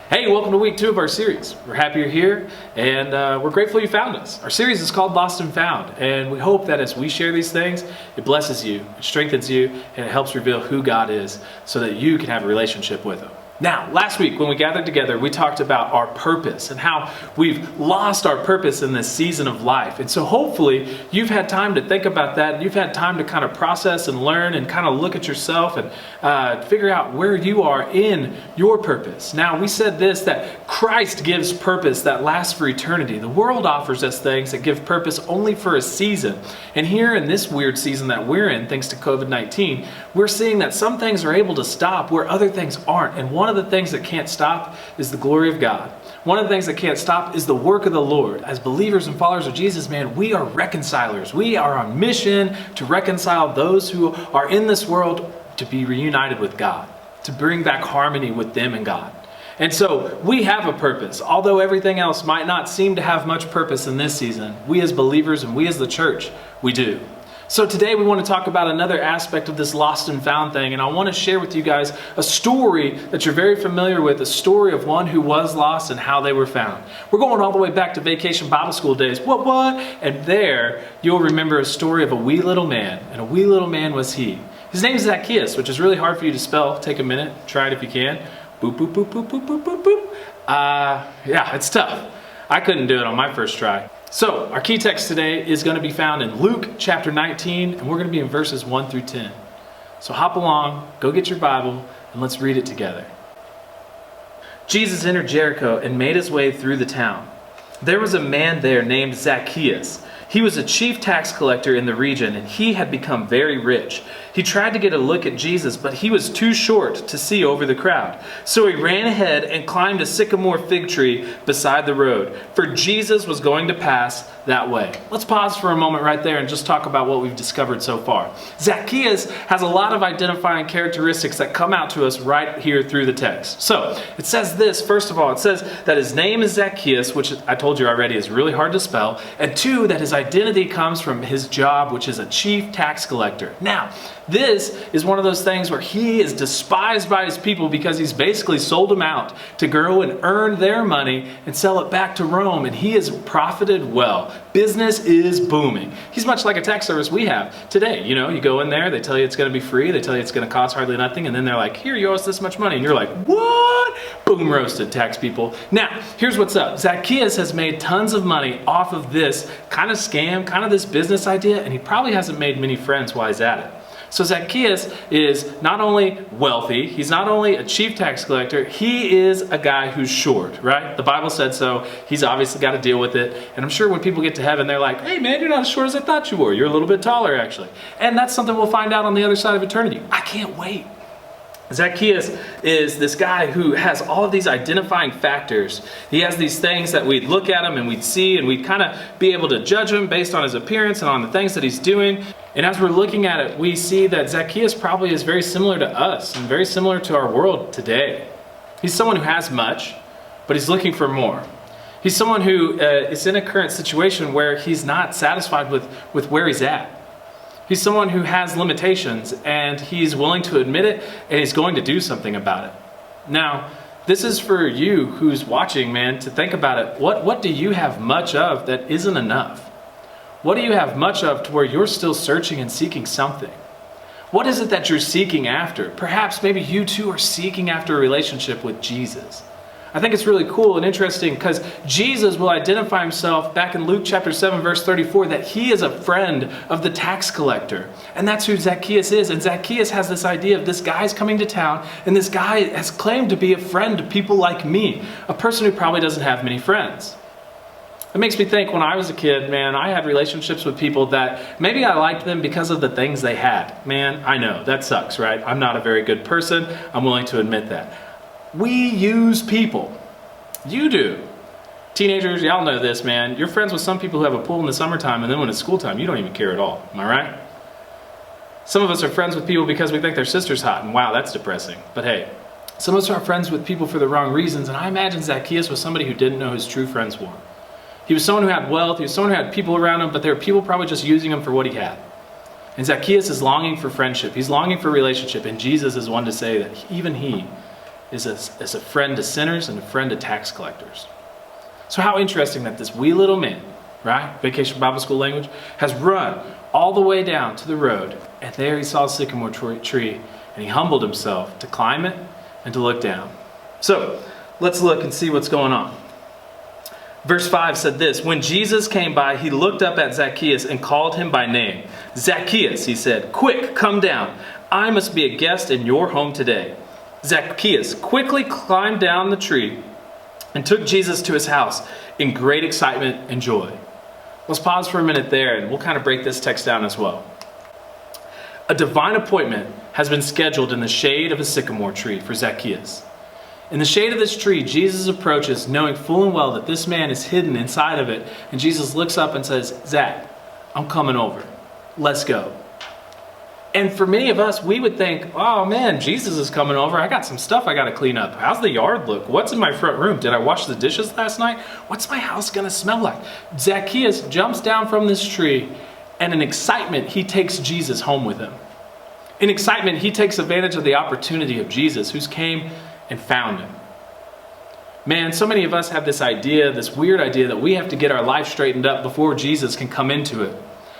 Hey, welcome to week 2 of our series. We're happy you're here, and we're grateful you found us. Our series is called Lost and Found, and we hope that as we share these things, it blesses you, it strengthens you, and it helps reveal who God is so that you can have a relationship with Him. Now, last week when we gathered together, we talked about our purpose and how we've lost our purpose in this season of life. And so hopefully you've had time to think about that. You've had time to kind of process and learn and kind of look at yourself and figure out where you are in your purpose. Now, we said this, that Christ gives purpose that lasts for eternity. The world offers us things that give purpose only for a season. And here in this weird season that we're in, thanks to COVID-19, we're seeing that some things are able to stop where other things aren't. And one of the things that can't stop is the glory of God. One of the things that can't stop is the work of the Lord. As believers and followers of Jesus, man, we are reconcilers. We are on mission to reconcile those who are in this world to be reunited with God, to bring back harmony with them and God. And so we have a purpose. Although everything else might not seem to have much purpose in this season, we as believers and we as the church, we do. So today we want to talk about another aspect of this lost and found thing, and I want to share with you guys a story that you're very familiar with, a story of one who was lost and how they were found. We're going all the way back to Vacation Bible School days. What? And there you'll remember a story of a wee little man, and a wee little man was he. His name is Zacchaeus, which is really hard for you to spell. Take a minute, try it if you can. Boop, boop, boop, boop, boop, boop, boop, boop. Yeah, it's tough. I couldn't do it on my first try. So, our key text today is going to be found in Luke chapter 19, and we're going to be in verses 1 through 10. So hop along, go get your Bible, and let's read it together. Jesus entered Jericho and made his way through the town. There was a man there named Zacchaeus. He was a chief tax collector in the region, and he had become very rich. He tried to get a look at Jesus, but he was too short to see over the crowd. So he ran ahead and climbed a sycamore fig tree beside the road, for Jesus was going to pass that way. Let's pause for a moment right there and just talk about what we've discovered so far. Zacchaeus has a lot of identifying characteristics that come out to us right here through the text. So it says this, first of all, it says that his name is Zacchaeus, which I told you already is really hard to spell, and two, that his identity comes from his job, which is a chief tax collector. Now, this is one of those things where he is despised by his people because he's basically sold them out to go and earn their money and sell it back to Rome, and he has profited well. Business is booming. He's much like a tax service we have today. You know, you go in there, they tell you it's going to be free, they tell you it's going to cost hardly nothing, and then they're like, here, you owe us this much money. And you're like, what? Boom, roasted, tax people. Now, here's what's up. Zacchaeus has made tons of money off of this kind of scam, kind of this business idea, and he probably hasn't made many friends while he's at it. So Zacchaeus is not only wealthy, he's not only a chief tax collector, he is a guy who's short, right? The Bible said so. He's obviously got to deal with it. And I'm sure when people get to heaven, they're like, hey man, you're not as short as I thought you were. You're a little bit taller actually. And that's something we'll find out on the other side of eternity. I can't wait. Zacchaeus is this guy who has all of these identifying factors. He has these things that we'd look at him and we'd see and we'd kind of be able to judge him based on his appearance and on the things that he's doing. And as we're looking at it, we see that Zacchaeus probably is very similar to us and very similar to our world today. He's someone who has much, but he's looking for more. He's someone who is in a current situation where he's not satisfied with where he's at. He's someone who has limitations, and he's willing to admit it, and he's going to do something about it. Now, this is for you who's watching, man, to think about it. What do you have much of that isn't enough? What do you have much of to where you're still searching and seeking something? What is it that you're seeking after? Perhaps maybe you too are seeking after a relationship with Jesus. I think it's really cool and interesting because Jesus will identify himself back in Luke chapter 7 verse 34 that he is a friend of the tax collector. And that's who Zacchaeus is. And Zacchaeus has this idea of this guy's coming to town, and this guy has claimed to be a friend to people like me, a person who probably doesn't have many friends. It makes me think when I was a kid, man, I had relationships with people that maybe I liked them because of the things they had. Man, I know, that sucks, right? I'm not a very good person. I'm willing to admit that. We use people. You do. Teenagers, y'all know this, man. You're friends with some people who have a pool in the summertime, and then when it's school time, you don't even care at all. Am I right? Some of us are friends with people because we think their sister's hot, and wow, that's depressing. But hey, some of us are friends with people for the wrong reasons, and I imagine Zacchaeus was somebody who didn't know his true friends were. He was someone who had wealth, he was someone who had people around him, but there were people probably just using him for what he had. And Zacchaeus is longing for friendship. He's longing for relationship. And Jesus is one to say that even he is a friend to sinners and a friend to tax collectors. So how interesting that this wee little man, right, Vacation Bible School language, has run all the way down to the road, and there he saw a sycamore tree, and he humbled himself to climb it and to look down. So let's look and see what's going on. Verse 5 said this: when Jesus came by, he looked up at Zacchaeus and called him by name. Zacchaeus, he said, quick, come down. I must be a guest in your home today. Zacchaeus quickly climbed down the tree and took Jesus to his house in great excitement and joy. Let's pause for a minute there and we'll kind of break this text down as well. A divine appointment has been scheduled in the shade of a sycamore tree for Zacchaeus. In the shade of this tree, Jesus approaches, knowing full and well that this man is hidden inside of it. And Jesus looks up and says, Zach, I'm coming over. Let's go. And for many of us, we would think, oh man, Jesus is coming over. I got some stuff I got to clean up. How's the yard look? What's in my front room? Did I wash the dishes last night? What's my house going to smell like? Zacchaeus jumps down from this tree, and in excitement, he takes Jesus home with him. In excitement, he takes advantage of the opportunity of Jesus, who's came and found him. Man, so many of us have this idea, this weird idea, that we have to get our life straightened up before Jesus can come into it.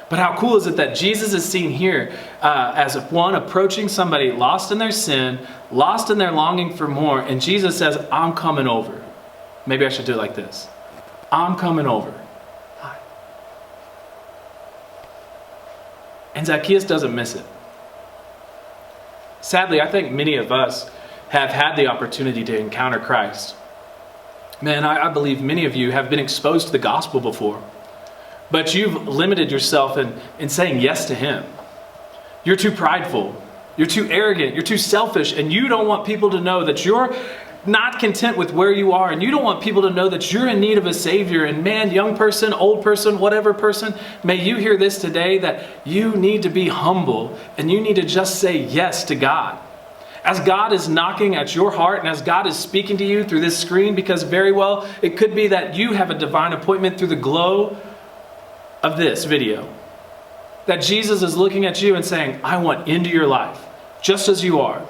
But how cool is it that Jesus is seen here as one approaching somebody lost in their sin, lost in their longing for more, and Jesus says, I'm coming over. Maybe I should do it like this. I'm coming over. Hi. And Zacchaeus doesn't miss it. Sadly, I think many of us have had the opportunity to encounter Christ. Man, I believe many of you have been exposed to the gospel before, but you've limited yourself in saying yes to Him. You're too prideful, you're too arrogant, you're too selfish, and you don't want people to know that you're not content with where you are, and you don't want people to know that you're in need of a Savior. And man, young person, old person, whatever person, may you hear this today, that you need to be humble and you need to just say yes to God. As God is knocking at your heart and as God is speaking to you through this screen, because very well it could be that you have a divine appointment through the glow of this video. That Jesus is looking at you and saying, I want into your life, just as you are.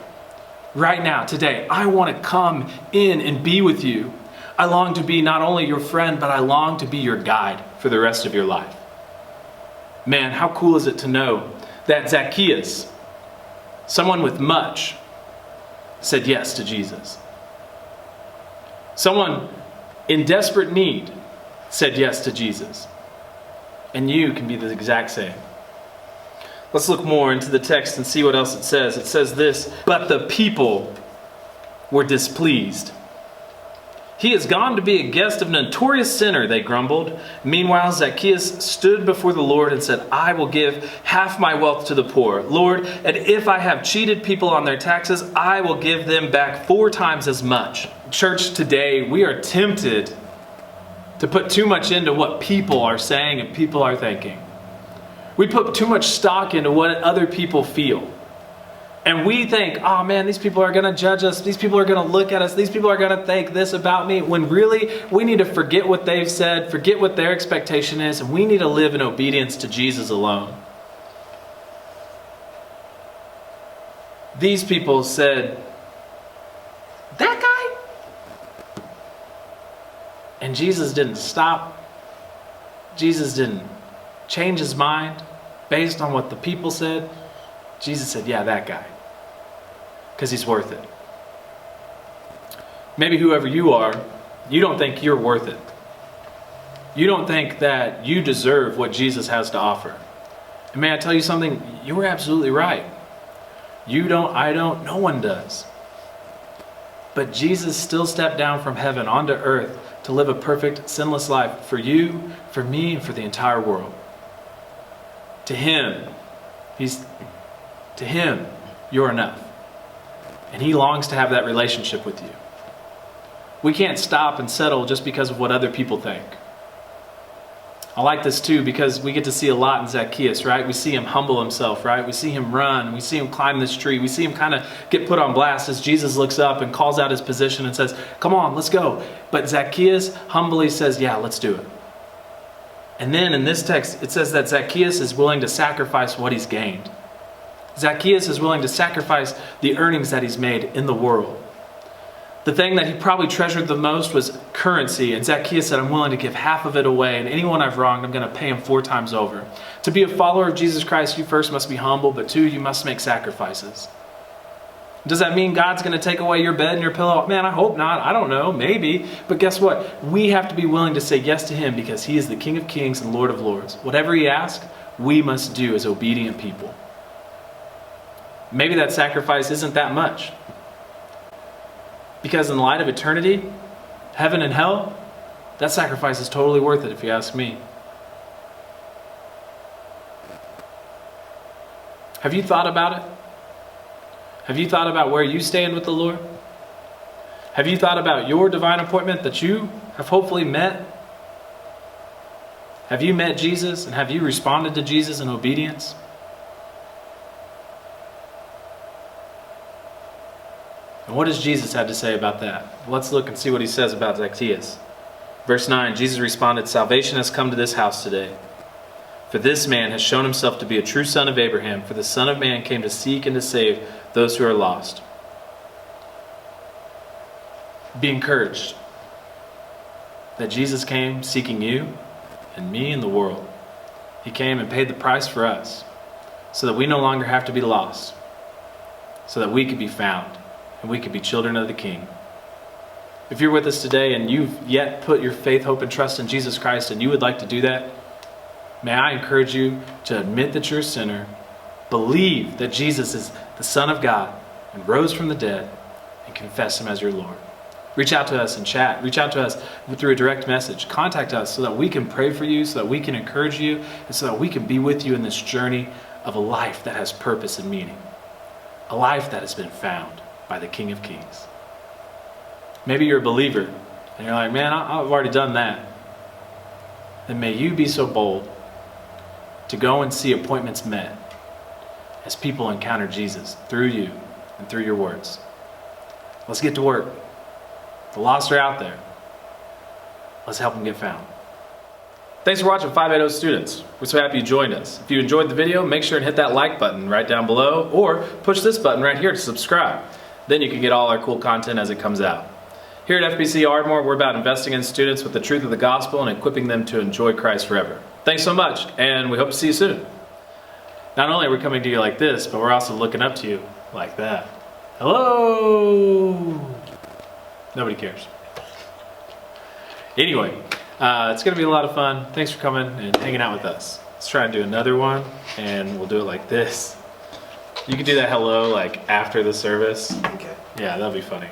Right now, today, I want to come in and be with you. I long to be not only your friend, but I long to be your guide for the rest of your life. Man, how cool is it to know that Zacchaeus, someone with much, said yes to Jesus. Someone in desperate need said yes to Jesus. And you can be the exact same. Let's look more into the text and see what else it says. It says this: but the people were displeased. He has gone to be a guest of a notorious sinner, they grumbled. Meanwhile, Zacchaeus stood before the Lord and said, I will give half my wealth to the poor. Lord, and if I have cheated people on their taxes, I will give them back 4 times as much. Church, today we are tempted to put too much into what people are saying and people are thinking. We put too much stock into what other people feel. And we think, oh man, these people are going to judge us. These people are going to look at us. These people are going to think this about me. When really, we need to forget what they've said, forget what their expectation is, and we need to live in obedience to Jesus alone. These people said, that guy? And Jesus didn't stop. Jesus didn't change his mind based on what the people said. Jesus said, yeah, that guy. Because he's worth it. Maybe whoever you are, you don't think you're worth it. You don't think that you deserve what Jesus has to offer. And may I tell you something? You were absolutely right. You don't, I don't, no one does. But Jesus still stepped down from heaven onto earth to live a perfect, sinless life for you, for me, and for the entire world. To Him, you're enough. And He longs to have that relationship with you. We can't stop and settle just because of what other people think. I like this too, because we get to see a lot in Zacchaeus, right? We see him humble himself, right? We see him run. We see him climb this tree. We see him kind of get put on blast as Jesus looks up and calls out his position and says, come on, let's go. But Zacchaeus humbly says, yeah, let's do it. And then in this text, it says that Zacchaeus is willing to sacrifice what he's gained. Zacchaeus is willing to sacrifice the earnings that he's made in the world. The thing that he probably treasured the most was currency. And Zacchaeus said, I'm willing to give half of it away. And anyone I've wronged, I'm going to pay him 4 times over. To be a follower of Jesus Christ, you first must be humble, but 2, you must make sacrifices. Does that mean God's going to take away your bed and your pillow? Man, I hope not. I don't know. Maybe. But guess what? We have to be willing to say yes to him because he is the King of Kings and Lord of Lords. Whatever he asks, we must do as obedient people. Maybe that sacrifice isn't that much. Because in light of eternity, heaven and hell, that sacrifice is totally worth it if you ask me. Have you thought about it? Have you thought about where you stand with the Lord? Have you thought about your divine appointment that you have hopefully met? Have you met Jesus and have you responded to Jesus in obedience? And what does Jesus have to say about that? Let's look and see what he says about Zacchaeus. Verse 9, Jesus responded, salvation has come to this house today. For this man has shown himself to be a true son of Abraham, for the Son of Man came to seek and to save those who are lost. Be encouraged that Jesus came seeking you and me and the world. He came and paid the price for us so that we no longer have to be lost, so that we could be found and we could be children of the King. If you're with us today and you've yet put your faith, hope, and trust in Jesus Christ and you would like to do that, may I encourage you to admit that you're a sinner, believe that Jesus is the Son of God and rose from the dead, and confess him as your Lord. Reach out to us in chat. Reach out to us through a direct message. Contact us so that we can pray for you, so that we can encourage you, and so that we can be with you in this journey of a life that has purpose and meaning. A life that has been found by the King of Kings. Maybe you're a believer and you're like, man, I've already done that. Then may you be so bold to go and see appointments met as people encounter Jesus through you and through your words. Let's get to work. The lost are out there. Let's help them get found. Thanks for watching 580 Students. We're so happy you joined us. If you enjoyed the video, make sure and hit that like button right down below, or push this button right here to subscribe. Then you can get all our cool content as it comes out. Here at FBC Ardmore, we're about investing in students with the truth of the gospel and equipping them to enjoy Christ forever. Thanks so much, and we hope to see you soon. Not only are we coming to you like this, but we're also looking up to you like that. Hello! Nobody cares. Anyway, it's going to be a lot of fun. Thanks for coming and hanging out with us. Let's try and do another one, and we'll do it like this. You can do that hello like after the service. Okay. Yeah, that'll be funny.